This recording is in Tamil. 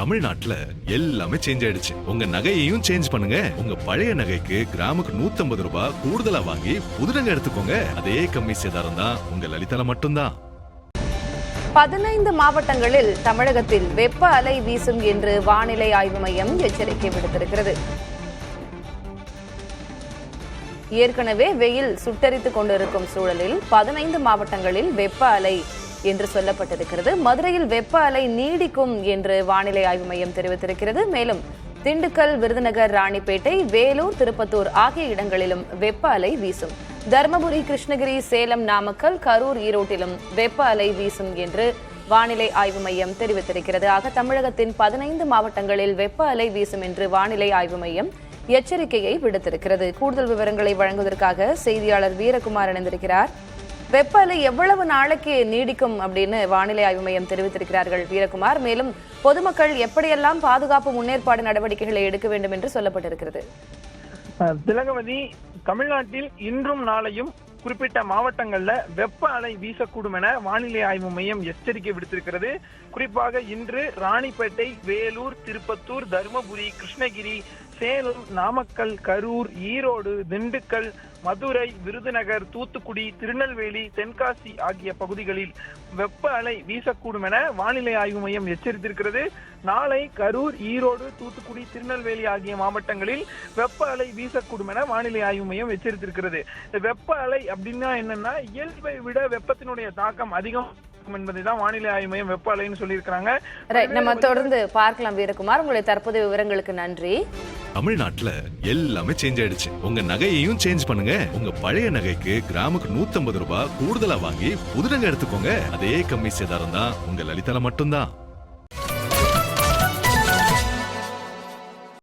தமிழ்நாட்டுல எல்லாமே சேஞ்ச் ஆயிடுச்சு. உங்க நகையையும் சேஞ்ச் பண்ணுங்க. உங்க பழைய நகைக்கு கிராமுக்கு 150 ரூபாய் கூடுதலா வாங்கி புது நகை எடுத்துக்கோங்க. அதே கம்மி சேதாரம் தான் உங்க லலிதால மட்டும்தான். 15 மாவட்டங்களில் தமிழகத்தில் வெப்ப அலை வீசும் என்று வானிலை ஆய்வு மையம் எச்சரிக்கை விடுத்திருக்கிறது. ஏற்கனவே வெயில் சுட்டரித்துக் கொண்டிருக்கும் சூழலில் 15 மாவட்டங்களில் வெப்ப அலை என்று சொல்லப்பட்டிருக்கிறது. மதுரையில் வெப்ப அலை நீடிக்கும் என்று வானிலை ஆய்வு மையம் தெரிவித்திருக்கிறது. மேலும் திண்டுக்கல், விருதுநகர், ராணிப்பேட்டை, வேலூர், திருப்பத்தூர் ஆகிய இடங்களிலும் வெப்ப அலை வீசும். தருமபுரி, கிருஷ்ணகிரி, சேலம், நாமக்கல், கரூர், ஈரோட்டிலும் வெப்ப அலை வீசும் என்று வானிலை ஆய்வு மையம் தெரிவித்திருக்கிறது. ஆக தமிழகத்தின் 15 மாவட்டங்களில் வெப்ப அலை வீசும் என்று வானிலை ஆய்வு மையம் எச்சரிக்கையை விடுத்திருக்கிறது. கூடுதல் விவரங்களை வழங்குவதற்காக செய்தியாளர் வீரகுமார் இணைந்திருக்கிறார். வெப்ப அலை எவ்வளவு நாளைக்கு நீடிக்கும் அப்படின்னு வானிலை ஆய்வு மையம் தெரிவித்திருக்கிறார்கள் வீரகுமார். மேலும் பொதுமக்கள் எப்படியெல்லாம் பாதுகாப்பு முன்னேற்பாடு நடவடிக்கைகளை எடுக்க வேண்டும் என்று சொல்லப்பட்டிருக்கிறது. திலகவதி, தமிழ்நாட்டில் இன்றும் நாளையும் குறிப்பிட்ட மாவட்டங்கள்ல வெப்ப அலை வீசக்கூடும் என வானிலை ஆய்வு மையம் எச்சரிக்கை விடுத்திருக்கிறது. குறிப்பாக இன்று ராணிப்பேட்டை, வேலூர், திருப்பத்தூர், தருமபுரி, கிருஷ்ணகிரி, சேலம், நாமக்கல், கரூர், ஈரோடு, திண்டுக்கல், மதுரை, விருதுநகர், தூத்துக்குடி, திருநெல்வேலி, தென்காசி ஆகிய பகுதிகளில் வெப்ப அலை வீசக்கூடும் என வானிலை ஆய்வு மையம் எச்சரித்திருக்கிறது. நாளை கரூர், ஈரோடு, தூத்துக்குடி, திருநெல்வேலி ஆகிய மாவட்டங்களில் வெப்ப அலை வீசக்கூடும் என வானிலை ஆய்வு மையம் எச்சரித்திருக்கிறது. வெப்ப அலை அப்படின்னா என்னன்னா, இயல்பை விட வெப்பத்தினுடைய தாக்கம் அதிகம் என்பதைதான் வானிலை ஆய்வு மையம் வெப்ப அலைன்னு சொல்லியிருக்கிறாங்க. நம்ம தொடர்ந்து பார்க்கலாம் வீரகுமார். உங்களுடைய தற்போதைய விவரங்களுக்கு நன்றி. தமிழ்நாட்டுல எல்லாமே சேஞ்ச் ஆயிடுச்சு. உங்க நகையையும் சேஞ்ச் பண்ணுங்க. உங்க பழைய நகைக்கு கிராமுக்கு 150 ரூபாய் கூடுதலா வாங்கி புது நகை எடுத்துக்கோங்க. அதே கம்மி சேதாரம் தான் உங்க லலிதால மட்டும்தான்.